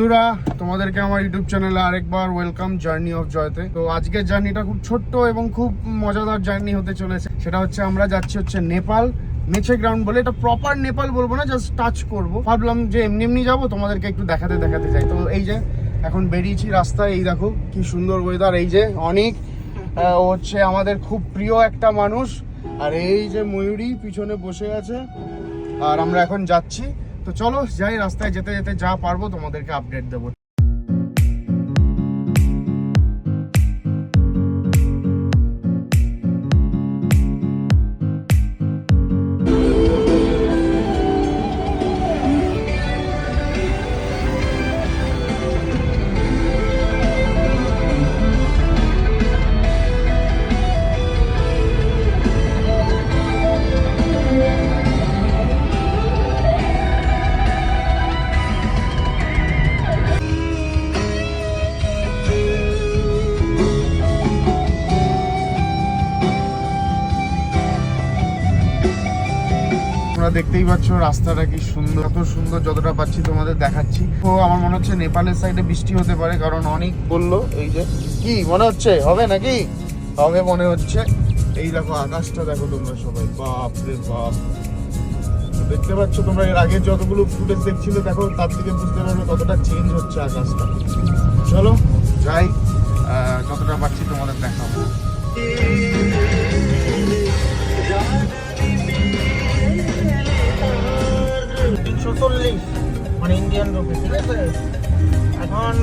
বন্ধুরা, তোমাদেরকে আমার ইউটিউব চ্যানেলে আরেকবার ওয়েলকাম জার্নি অফ জয়তে। তো আজকের জার্নিটা খুব ছোট্ট এবং খুব মজাদার জার্নি হতে চলেছে। সেটা হচ্ছে আমরা যাচ্ছি নেপাল মেছে গ্রাউন্ড বলে। এটা প্রপার নেপাল বলবো না, জাস্ট টাচ করবো। ভাবলাম যে এমনি এমনি যাবো, তোমাদেরকে একটু দেখাতে যাই। তো এই যে এখন বেরিয়েছি রাস্তায়, এই দেখো কি সুন্দর ওয়েদার। এই যে অনেক হচ্ছে আমাদের খুব প্রিয় একটা মানুষ, আর এই যে ময়ূরী পিছনে বসে আছে, আর আমরা এখন যাচ্ছি। তো চলো যাই, রাস্তায় যেতে যেতে যা পারবো তোমাদেরকে আপডেট দেবো। তোমরা দেখতেই পাচ্ছ রাস্তাটা কি সুন্দর, এত সুন্দর যতটা পাচ্ছি তোমাদের দেখাচ্ছি। তো আমার মনে হচ্ছে নেপালের সাইডে বৃষ্টি হতে পারে, কারণ অনেক বললো। এই যে কি মনে হচ্ছে, হবে নাকি? হবে মনে হচ্ছে। এই দেখো আকাশটা দেখো তোমরা সবাই, বাপ রে বাপ। দেখতে পাচ্ছ তোমরা, এর আগে যতগুলো ফুটেজ দেখছিলে দেখো, তার থেকে বুঝতে পারবে কতটা চেঞ্জ হচ্ছে আকাশটা। চলো যাই, যতটা পাচ্ছি তোমাদের দেখাবো। মানে ইন্ডিয়ান রুপি, ঠিক আছে। এখন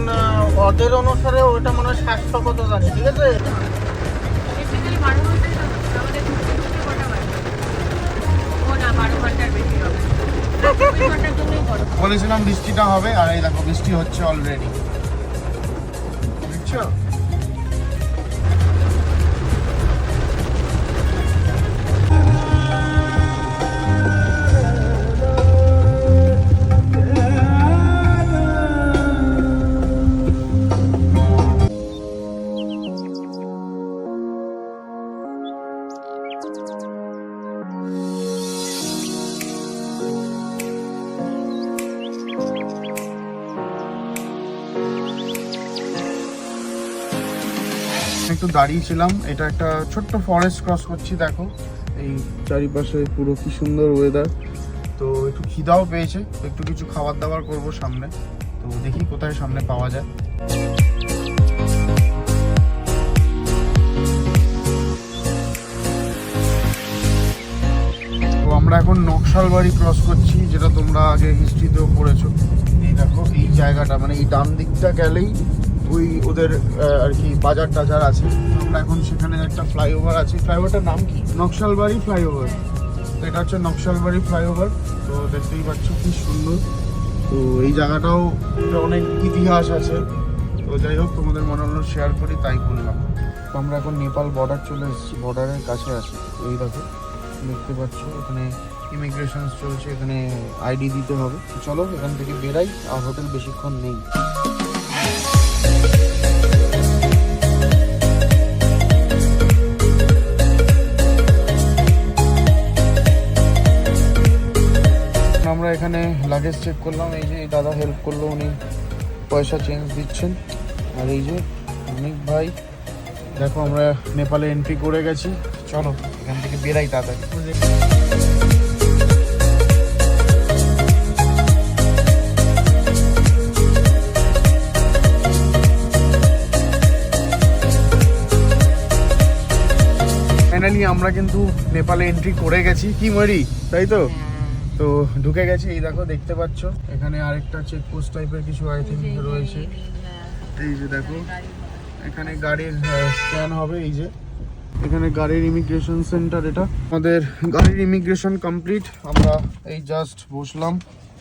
ওদের অনুসারে ওটা মনে হয় 700 কত জানি, ঠিক আছে। বলেছিলাম বৃষ্টিটা হবে, আর এই দেখো বৃষ্টি হচ্ছে অলরেডি, বুঝছো? একটু দাঁড়িয়েছিলাম, এটা একটা ছোট্ট ফরেস্ট ক্রস করছি। দেখো এই চারিপাশে পুরো কি সুন্দর ওয়েদার। তো একটু খিদাও পেয়েছে, একটু কিছু খাবার দাবার করবো সামনে। তো দেখি কোথায় সামনে পাওয়া যায়। তো আমরা এখন নকশালবাড়ি ক্রস করছি, যেটা তোমরা আগে হিস্ট্রিতেও পড়েছো। এই দেখো এই জায়গাটা, মানে এই ডান দিকটা গেলেই ওই ওদের আর কি বাজার টাজার আছে। আমরা এখন সেখানে একটা ফ্লাইওভার আছে, ফ্লাইওভারটার নাম কি? নকশালবাড়ি ফ্লাইওভার। তো এটা হচ্ছে নকশালবাড়ি ফ্লাইওভার। তো দেখতেই পাচ্ছ কি সুন্দর। তো এই জায়গাটাও অনেক ইতিহাস আছে। তো যাই হোক, তোমাদের মনে হলো শেয়ার করি, তাই করলাম। তো আমরা এখন নেপাল বর্ডার চলে এসেছি, বর্ডারের কাছে আছি। এই দেখো দেখতে পাচ্ছ এখানে ইমিগ্রেশন চলছে, এখানে আইডি দিতে হবে। চলো এখান থেকে বেরাই, আর হোটেল বেশিক্ষণ নেই। আমরা এখানে লাগেজ চেক করলাম, এই যে দাদা হেল্প করলো, উনি পয়সা চেঞ্জ দিচ্ছেন। আর এই যে অনেক ভাই, দেখো আমরা নেপালে এন্ট্রি করে গেছি। চলো এখান থেকে বেরাই তাড়াতাড়ি। ফাইনালি আমরা কিন্তু নেপালে এন্ট্রি করে গেছি, কি মরি, তাই তো? তো ঢুকে গেছি। এই দেখো দেখতে পাচ্ছ এখানে আরেকটা চেকপোস্ট টাইপের কিছু আই থিঙ্ক রয়েছে। এই যে দেখো এখানে গাড়ির স্ক্যান হবে। এই যে এখানে গাড়ির ইমিগ্রেশন সেন্টার, এটা আমাদের গাড়ির ইমিগ্রেশন কমপ্লিট। আমরা এই জাস্ট বসলাম,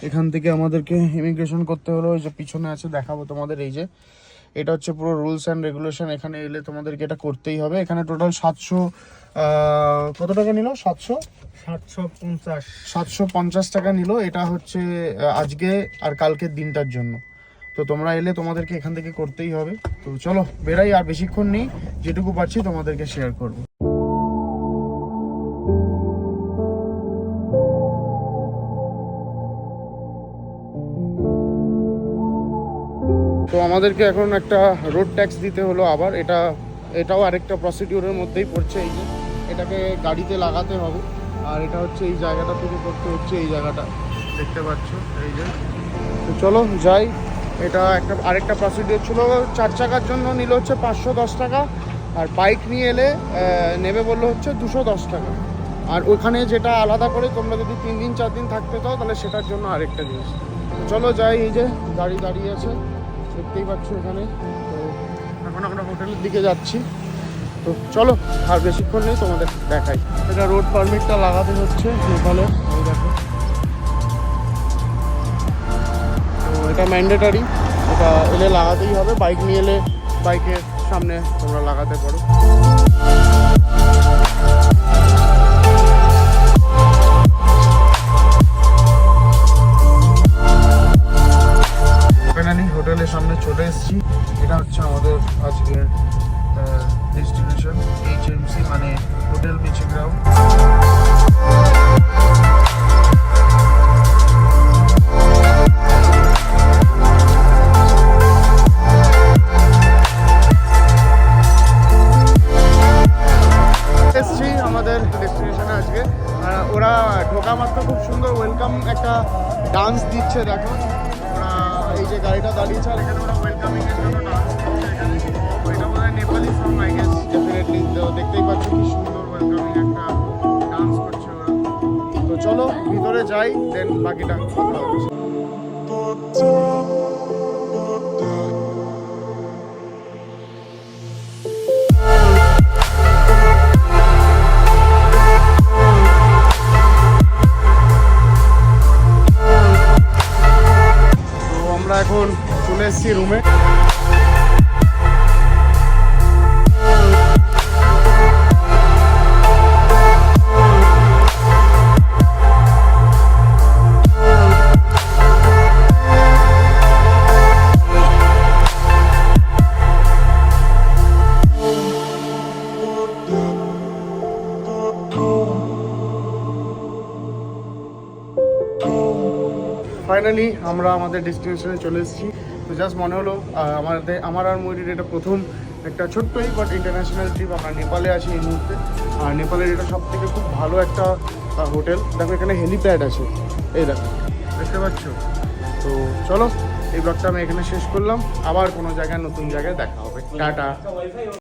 এখান থেকে আমাদেরকে ইমিগ্রেশন করতে হলো। এই যে পিছনে আছে, দেখাবো তোমাদের। এই যে এটা হচ্ছে পুরো রুলস অ্যান্ড রেগুলেশন, এখানে এলে তোমাদেরকে এটা করতেই হবে। এখানে টোটাল 700 কত টাকা নিল? 750 টাকা নিল। এটা হচ্ছে আজকে আর কালকের দিনটার জন্য। তো তোমরা এলে তোমাদেরকে এখান থেকে করতেই হবে। তো চলো বেরাই, আর বেশিক্ষণ নেই, যেটুকু পাচ্ছি তোমাদেরকে শেয়ার করবো। তো আমাদেরকে এখন একটা রোড ট্যাক্স দিতে হলো আবার, এটাও আরেকটা প্রসিডিউরের মধ্যেই পড়ছে। এই যে এটাকে গাড়িতে লাগাতে হবে, আর এটা হচ্ছে এই জায়গাটা থেকে করতে হচ্ছে, এই জায়গাটা দেখতে পাচ্ছ এই যে। তো চলো যাই, এটা আরেকটা প্রসিডিউর ছিল। 4 চাকার জন্য নিল হচ্ছে 510 টাকা, আর বাইক নিয়ে এলে নেবে বললো হচ্ছে 210 টাকা। আর ওখানে যেটা আলাদা করে তোমরা যদি 3 দিন 4 দিন থাকতে চাও তাহলে সেটার জন্য আরেকটা জিনিস। তো চলো যাই, এই যে গাড়ি দাঁড়িয়ে আছে দেখতেই পাচ্ছ এখানে। তো এখন আমরা হোটেলের দিকে যাচ্ছি। তো চলো, আর বেশিক্ষণ নেই, তোমাদের দেখাই। এটা রোড পারমিটটা লাগাতে হচ্ছে নেপালে, এই দেখো। তো এটা ম্যান্ডেটারি, এটা এলে লাগাতেই হবে। বাইক নিয়ে এলে বাইকের সামনে তোমরা লাগাতে পারো। ফাইনালি হোটেলের সামনে চলে এসেছি। এটা হচ্ছে আমাদের আজকের ডেস্টিনেশন, HMC মানে হোটেল মিচিগ্রাম। এসেছি আমাদের ডেস্টিনেশনে আজকে। ওরা ঢোকা মাত্র খুব সুন্দর ওয়েলকাম একটা ডান্স দিচ্ছে, দেখো। ওরা এই যে গাড়িটা দাঁড়িয়েছে, আর এখানে ওরা ওয়েলকামিং এর জন্য ডান্স দিচ্ছে এখানে। এটা বোধহয় Nepali song, I guess, definitely. দেখতেই পাচ্ছ কি সুন্দর ওয়েলকামিং একটা ডান্স করছে ওরা। তো চলো ভিতরে যাই, দেন বাকিটা কথা হচ্ছে। আমরা এখন চলে এসেছি রুমে। ফাইনালি আমরা আমাদের ডেস্টিনেশনে চলে এসেছি। তো জাস্ট মনে হলো আমার আর ময়ূরের এটা প্রথম একটা ছোট্টই বাট ইন্টারন্যাশনাল ট্রিপ। আমরা নেপালে আছি এই মুহূর্তে, আর নেপালের এটা সব থেকে খুব ভালো একটা হোটেল। দেখো এখানে হেলিপ্যাড আছে, এই দেখো, দেখতে পাচ্ছ। তো চলো, এই ব্লগটা আমি এখানে শেষ করলাম। আবার কোনো জায়গায় নতুন জায়গায় দেখা হবে। টাটা।